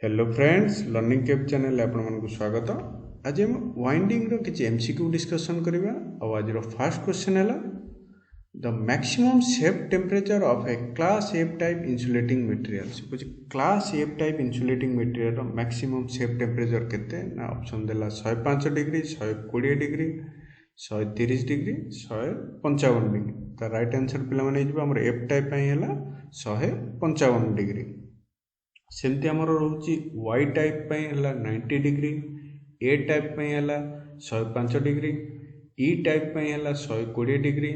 Hello friends learning cape channel आपण मानक स्वागत। आज हम वाइंडिंग रो किछि एमसीक्यू डिस्कशन करबा। आज रो फर्स्ट क्वेश्चन हैला the maximum safe temperature of a class F type insulating material. कुछ class F type insulating material रो मैक्सिमम सेफ टेम्परेचर केते ना ऑप्शन देला 105 डिग्री 120 डिग्री 130 डिग्री 155 डिग्री। त राइट आंसर पिला माने हिजबा हमर एफ टाइप पई हैला 155 डिग्री। सेमती आमर रोचे वाई टाइप है 90 डिग्री, ए टाइप है 105 डिग्री, ई टाइप है 120 डिग्री,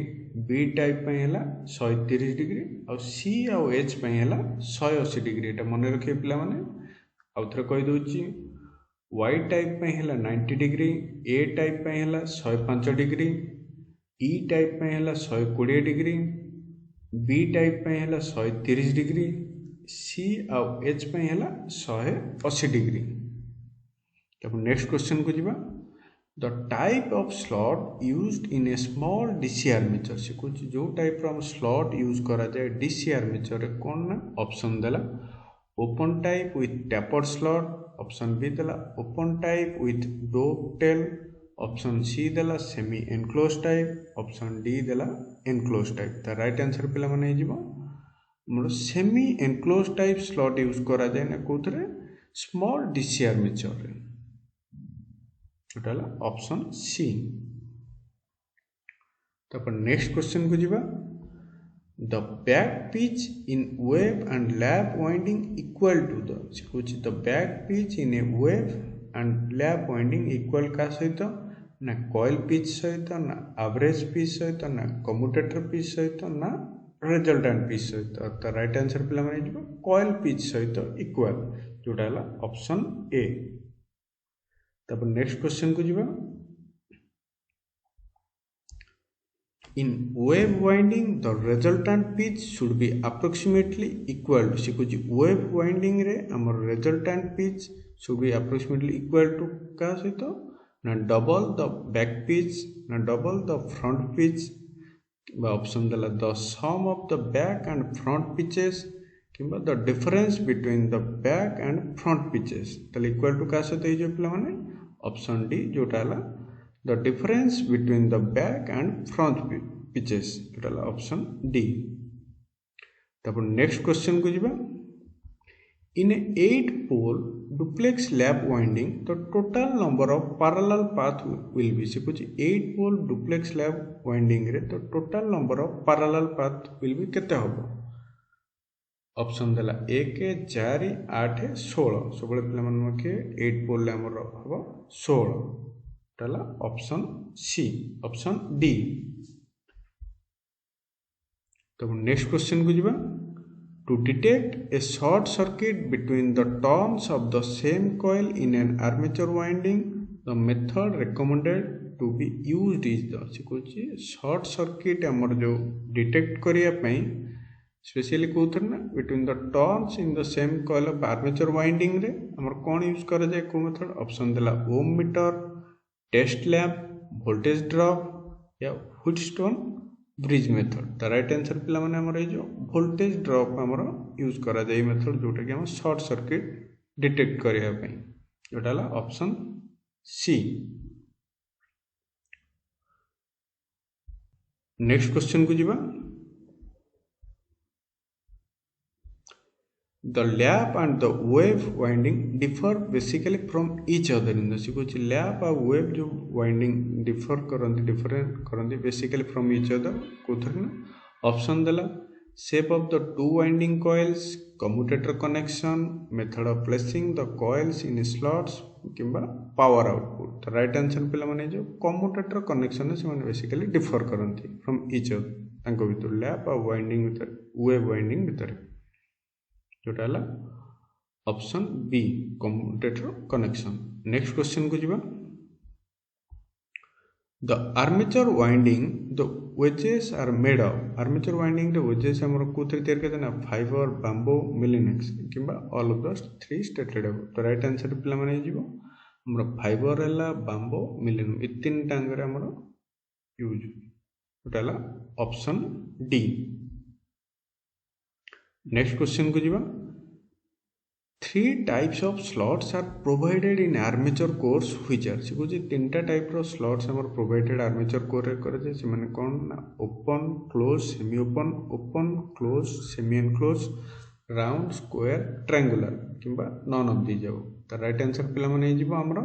बी टाइप है 130 डिग्री और सी आउ एच है 180 डिग्री। एटा मन रखिए पिला माने आउ थरे कहि दोची वाई टाइप है 90 डिग्री, ए टाइप है 105 डिग्री, ई टाइप है 120 डिग्री, बी टाइप है 130 डिग्री, सी आउ एच पे है 180 डिग्री। तब नेक्स्ट क्वेश्चन को जीवा the type of slot used in A small DC armature. से कुछ जो टाइप रो स्लॉट यूज करा जाए डीसी आर्मेचर रे कोन ना ऑप्शन देला open type with tapered slot, option B देला open type with dovetail, option C देला semi enclose type, option D देला एनक्लोज टाइप। त राइट आंसर पिला माने जीवा मोर semi enclose type slot use करा जाए ना कोथरे स्मॉल डीसी आर्मेचर रे। एटा ऑप्शन सी। तपर नेक्स्ट क्वेश्चन को जीवा the back pitch in wave and lap winding equal to the कुछ the back pitch in A wave and lap winding equal का सहित ना कॉइल पिच सहित ना एवरेज पिच सहित ना कम्यूटेटर पिच सहित ना रिजल्टेंट पिच सहित। तो राइट आंसर पिला माने जिवो कॉइल पिच सहित इक्वल जोटा हला ऑप्शन ए। तब नेक्स्ट क्वेश्चन को जीवा in wave winding the resultant pitch should be approximately equal. से कुछ वेव वाइंडिंग रे हमर resultant pitch should be approximately equal to का सहित ना डबल द बैक पिच ना double the front pitch, option देला the sum of the back and front pitches किंबा the difference between the back and front pitches. तले equal to का सहित हे जो पिला माने ऑप्शन डी जोटा हला the difference between the back and front pitches जोटा हला ऑप्शन डी। तब नेक्स्ट क्वेश्चन को जीवा इन 8 पोल duplex lap winding the total number of parallel path will be। से कुछ 8 पोल duplex lap winding रे तो total number of parallel path will be केते होबो। ऑप्शन देला 1 4 8 16 सब पिला मन के 8 पोल ले हमर होबो 16 तला ऑप्शन सी ऑप्शन डी। तब नेक्स्ट क्वेश्चन को जीवा to detect a short circuit between the turns of the same coil in an armature winding the method recommended to be used is the। से कुछ short circuit हमर जो detect करिया पई specially कोथर ना between the turns in the same coil of armature winding रे हमर कोन use करा जाए को मेथड। ऑप्शन देला ohm meter, test lamp, voltage drop या Wheatstone bridge method. The right answer पिला माने हमर ए जो वोल्टेज ड्रॉप हमर यूज करा जाय मेथड जोटा कि हम शॉर्ट सर्किट डिटेक्ट करिया पई जोटा हला ऑप्शन सी। नेक्स्ट क्वेश्चन को जीवा the lap and the wave winding differ basically from each other in the से कुछ lap और wave जो winding differ करंती different करंती basically from each other कोथर ना। ऑप्शन देला shape of the two winding coils, commutator connection, method of placing the coils in slots किंबा power output। तो right answer पिला माने जो commutator connection से माने basically differ करंती from each other तांको भीतर lap और winding भीतर wave winding भीतर जोटा हला option B commutator connection. Next question को जीवा the armature winding the wedges are made of. Armature winding the wedges हमर कोथरे तयार करते ना फाइबर बाम्बो मिलिनेक्स किंबा all of the three stated. तो राइट आंसर पिला माने जीवो हमर फाइबर हला बाम्बो मिलिन इ तीन टांग रे हमर यूज जोटा हला ऑप्शन डी। नेक्स्ट क्वेश्चन को जीवा three types of slots are provided in armature cores which are से कौन तीन टाइप रो स्लॉट्स आम प्रोवाइडेड आर्मेचर कोर करे से माने कौन ना open close semi open close semi enclose round square triangular किंबा नॉन ऑफ दीज जाओ तो राइट आंसर पिला माने जीवो हमरो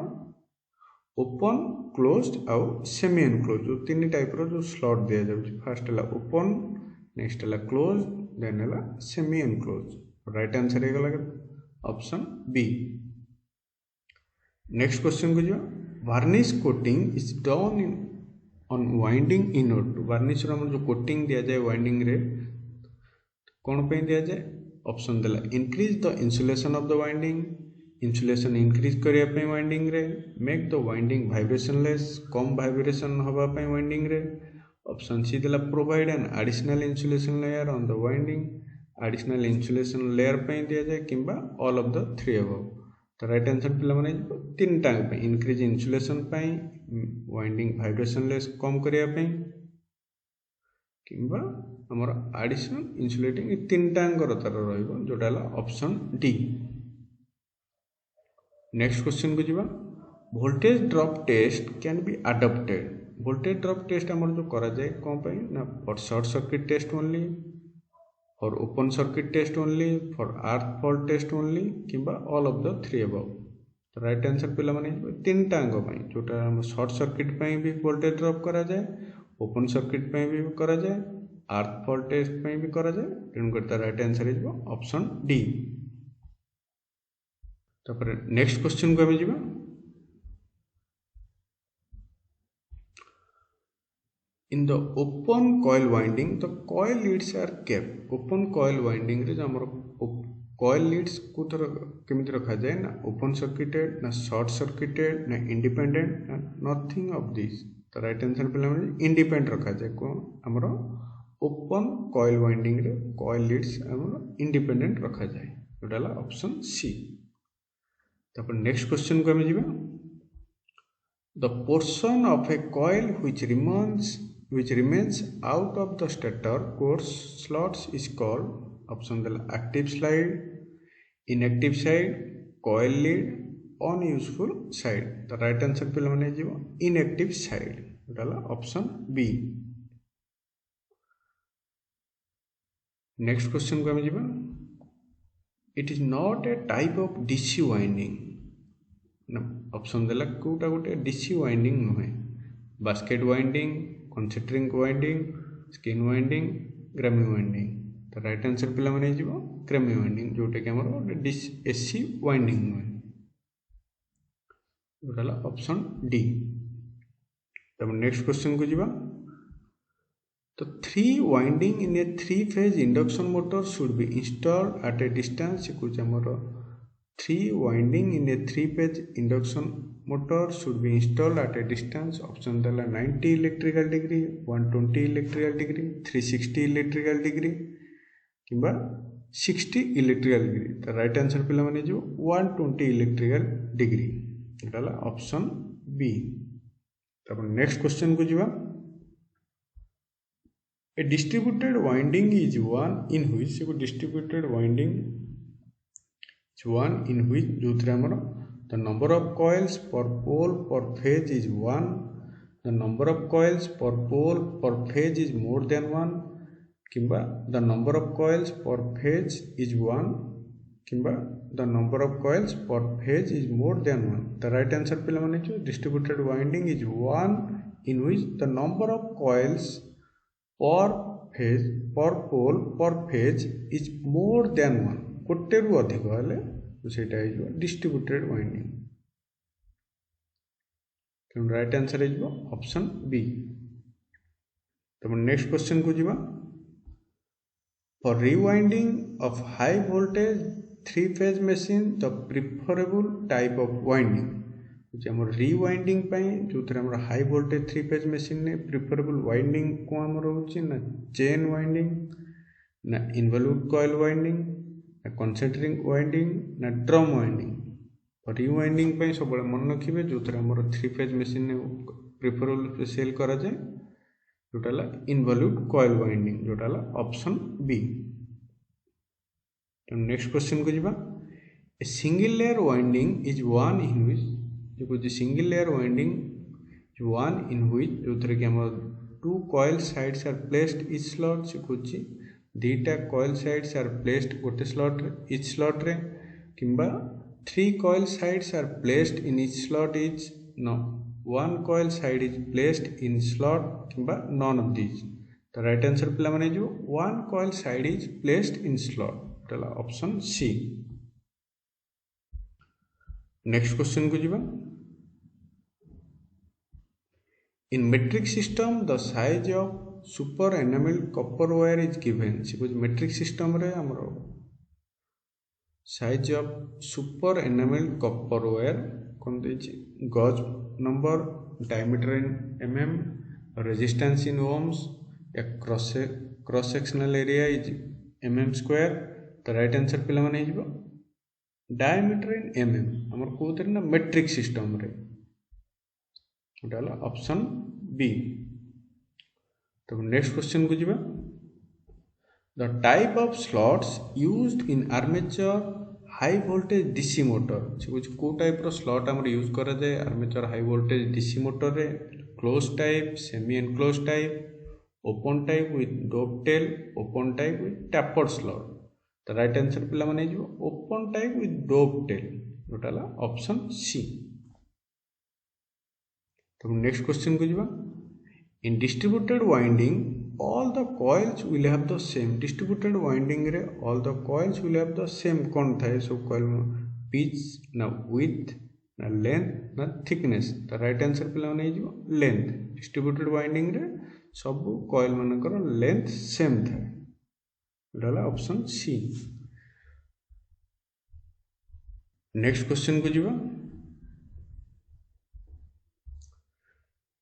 ओपन क्लोज्ड आउ सेमी एनक्लोज जो तीन टाइप रो जो स्लॉट दिया जाउछ फर्स्ट हला ओपन नेक्स्ट हला क्लोज देन हला सेमी एनक्लोज राइट आंसर हे गला ऑप्शन बी। नेक्स्ट क्वेश्चन को जो varnish coating is done in on winding इनोड वार्निश रो जो कोटिंग दिया जाए वाइंडिंग रे कौन पे दिया जाए ऑप्शन देला increase the insulation of the winding insulation increase करिया पे वाइंडिंग रे मेक द वाइंडिंग वाइब्रेशनलेस कम वाइब्रेशन हवा पे वाइंडिंग रे ऑप्शन सी देला provide an additional insulation layer on the winding additional insulation layer पे दिया जाए किंबा all of the three above तो राइट आंसर पिला माने तीन टांग पे इंक्रीज इंसुलेशन पे वाइंडिंग वाइब्रेशनलेस कम करिया पे किंबा हमर एडिशनल इंसुलेटिंग तीन टांग तार रहइबो जोटा ऑप्शन डी। नेक्स्ट क्वेश्चन को जीवा voltage drop test can be adopted voltage drop test हमर जो करा जाए कोन पे ना for short circuit test only for open circuit test only for earth fault test only किंबा all of the three above तो राइट आंसर पिला माने तीन टांग पे जोटा हम शॉर्ट सर्किट पे भी वोल्टेज ड्रॉप करा जाए ओपन सर्किट पे भी करा जाए अर्थ फॉल्ट टेस्ट पे भी करा जाए तेणु करता right answer is option D. तापर नेक्स्ट क्वेश्चन को हम जीवा in the open coil winding the coil leads are kept open coil winding रे हमर coil leads को तर केमिति रखा जाए ना open circuited ना short circuited ना independent ना nothing of these तो राइट आंसर पे हमर independent रखा जाए को हमर open coil winding रे coil leads हमर independent रखा जाए जोटाला ऑप्शन सी। तापर नेक्स्ट क्वेश्चन को हम जीवा the portion of a coil which remains out of the stator core slots is called option the active side inactive side coil lead unuseful side the right answer पे माने जीवो inactive side डाला option B. Next question को हम जीवा it is not a type of DC winding option देला कोटा गोटे DC winding नुहे basket winding concentric winding skin winding ग्रामी वाइंडिंग तो राइट आंसर पिला माने जीवो ग्रामी वाइंडिंग जोटे कि हमर गोटे AC वाइंडिंग नुहे जोटाला ऑप्शन डी। तब नेक्स्ट क्वेश्चन को जीवा तो three winding in A three phase induction motor should be installed eight A distance कुछ हमर three winding in A three phase induction motor should be installed at a distance option dala 90 electrical degree 120 electrical degree 360 electrical degree किंबा 60 electrical degree तो right answer पिला माने जो 120 electrical degree डाला option B. तब next question को जीवा a distributed winding is one in which से को distributed winding is one in which जो थरे हमर the number of coils per pole per phase is 1 the number of coils per pole per phase is more than 1 किंबा the number of coils per phase is 1 किंबा the number of coils per phase is more than 1 the right answer पिला माने जो distributed winding is one in which the number of coils per phase per pole per phase is more than 1 गोटे रु अधिक हेले सेटा distributed winding तेणु right answer है ऑप्शन बी। तब नेक्स्ट क्वेश्चन को जीवा for rewinding of high voltage three phase machine the preferable type of winding हमर रिवाइंडिंग जो हमर high voltage three phase machine ने प्रिफरेबल वाइंडिंग को हमर होची ना चेन वाइंडिंग ना involve coil winding concentric winding ना ड्रम वाइंडिंग रिवाइंडिंग पे सब मन रखिए जो आमर थ्री फेज मशीन ने प्रिफरेबल सेल करा जाए जोटाला इनवॉल्व कॉइल वाइंडिंग जोटाला ऑप्शन बी। तो नेक्स्ट क्वेश्चन को जीवा A single layer winding is one in which जो कुछ single layer winding is one in which जो थरे कि हम two coil sides are placed each slot से कुछ दीटा coil sides are placed गोटे slot रे each slot रे किंबा three coil sides are placed in each slot each no one coil side is placed in slot किंबा none of these तो right answer पिला माने जो one coil side is placed in slot तला option C. Next question को जीवा in metric system the size of super enamel copper wire is given से कुछ मेट्रिक सिस्टम रे हमरो size of super enamel copper wire कोन देछि gauge number diameter in MM resistance in ohms या cross sectional area is MM square the right answer पिला माने जीवा डायमीटर इन एमएम हमर कोथरे ना मेट्रिक सिस्टम रे उडाला ऑप्शन बी। तो नेक्स्ट क्वेश्चन को जीवा the type of slots used in armature high voltage DC motor से कुछ को टाइप रो स्लॉट हमर यूज करा जाय armature high voltage DC motor रे close type semi enclose type open type with dovetail open type with tapered slot तो right answer पिला माने जो ओपन टाइप विथ डोपटेल जोटाला ऑप्शन सी। तो नेक्स्ट क्वेश्चन को जीवा इन distributed winding all the coils will have the same distributed winding रे all the coils will have the same कोन थाए सब कॉइल पिच ना विड्थ ना लेंथ ना थिकनेस तो राइट आंसर पिला माने जो लेंथ डिस्ट्रीब्यूटेड वाइंडिंग रे सब कॉइल मानकर लेंथ सेम थाए डाला ऑप्शन सी। नेक्स्ट क्वेश्चन को जीवा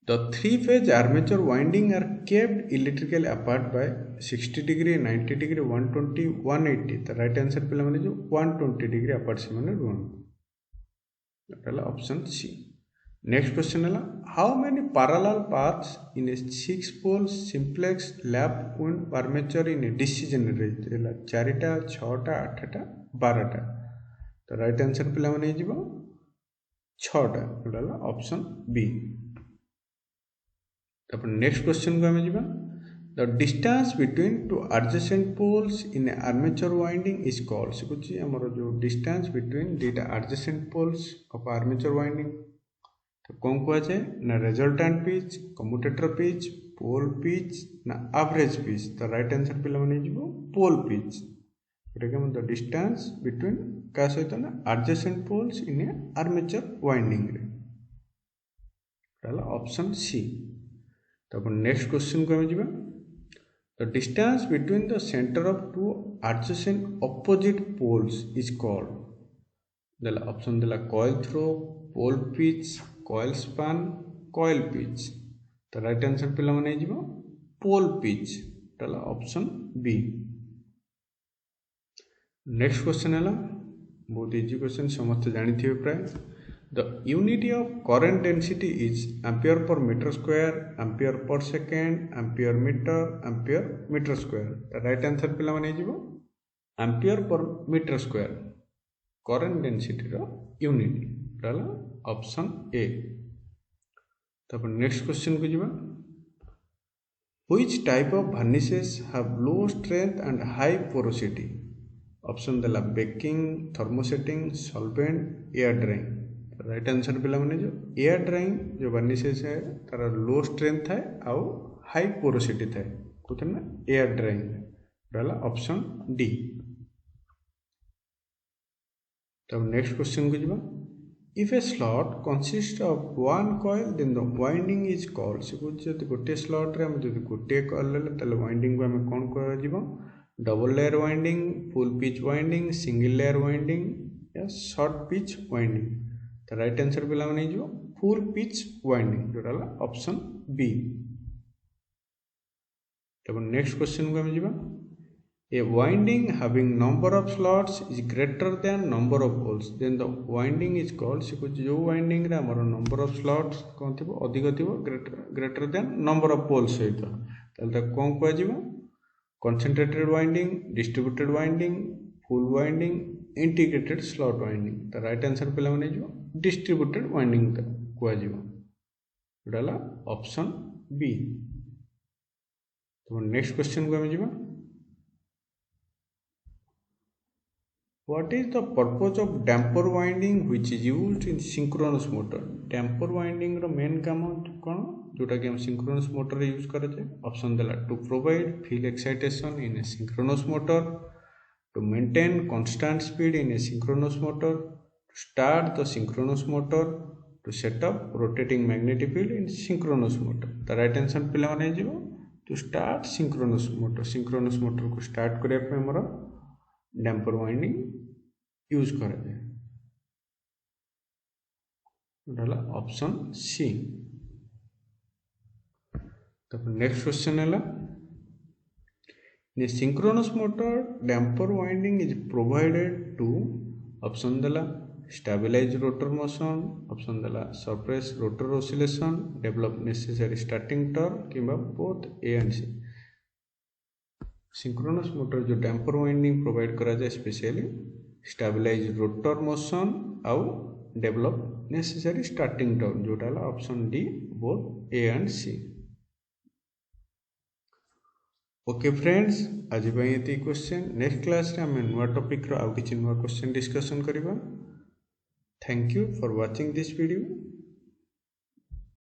the three phase armature winding are kept electrically apart by 60 degree 90 degree 120 180 तो राइट आंसर पिला माने जो 120 डिग्री अपार्ट से माने डाला ऑप्शन सी। नेक्स्ट क्वेश्चन है how many parallel paths in a 6 pole simplex lap wind armature in a DC generator 4टा 6टा 8टा 12टा तो राइट आंसर पिला माने जीवो 6टा डाला ऑप्शन बी। तब नेक्स्ट क्वेश्चन को हमें जीवा the distance between two adjacent poles in a armature winding is called से कुछ हमर जो डिस्टेंस बिटवीन दीटा adjacent poles of armature winding तो कौन कह जाए ना resultant pitch commutator pitch pole pitch ना एवरेज पिच तो राइट आंसर पिला माने जीवो पोल पिच जोटा कि द डिस्टेंस बिटवीन का सहित ना adjacent poles in a armature winding रे डाला ऑप्शन सी। तब नेक्स्ट क्वेश्चन को हम जीवा the distance between the centre of two adjacent opposite poles is called देला ऑप्शन देला coil throw pole pitch coil span coil pitch तो राइट आंसर पिला माने जीवो पोल पिच डाला ऑप्शन बी। नेक्स्ट क्वेश्चन है बहुत इजी क्वेश्चन समस्त जानी थे प्राय the unit of current density is ampere per metre square ampere per second ampere metre square तो राइट आंसर पिला माने जीवो ampere per metre square current density रो यूनिट डाला ऑप्शन ए। तब नेक्स्ट क्वेश्चन को जीवा which type of varnishes have low strength and high porosity option देला baking thermosetting solvent air drying right answer पिला माने जो एयर ड्राइंग जो varnishes है तारा लो स्ट्रेंथ है आउ हाई पोरोसिटी थाए कोथन ना एयर ड्राइंग डाला ऑप्शन डी। तब नेक्स्ट क्वेश्चन को जीवा if a slot consist of one coil then the winding is called से कुछ जब गोटे स्लॉट रे हम जब गोटे कॉइल ले तले वाइंडिंग को हम कोन कह जीवो double layer winding full pitch winding single layer winding या शॉर्ट पिच वाइंडिंग तो राइट आंसर पिला माने जीवो फुल पिच वाइंडिंग जोटाला ऑप्शन बी। तब नेक्स्ट क्वेश्चन को हम जीवा A winding having number of slots is greater than number of poles then the winding is called से कुछ जो winding रे हमर number of slots कौन थिबो अधिक थिबो greater than number of poles सहित तल त कोन कह जीवो concentrated winding distributed winding full winding integrated slot winding तो राइट आंसर पे मैंने जो डिस्ट्रीब्यूटेड वाइंडिंग कहुला ऑप्शन बी। तो नेक्स्ट क्वेश्चन को आम जा What is the purpose of damper winding which is used in synchronous motor? Damper winding row main काम कौन जोटा कि हम synchronous motor रे यूज करते ऑप्शन देला to provide field excitation in a synchronous motor, to maintain constant speed in a synchronous motor, to start the synchronous motor, to set up rotating magnetic field in synchronous motor. The right answer पे माने जीवो to start synchronous motor. Synchronous motor को start करिया पे हमरा damper winding use करा option C. Next question है synchronous motor damper winding is provided to option देला स्टेबलाइज रोटर मोशन, ऑप्शन देला suppress rotor oscillation, develop necessary starting torque किंबा both A and C. Synchronous motor जो damper winding provide करा जाए specially stabilise rotor motion आउ develop necessary starting torque जोटा है option D both A and C. Okay friends आज ये question next class रे आम नुआ टॉपिक रो आउ किछि नुआ क्वेश्चन डिस्कशन करबा। Thank you for watching this video.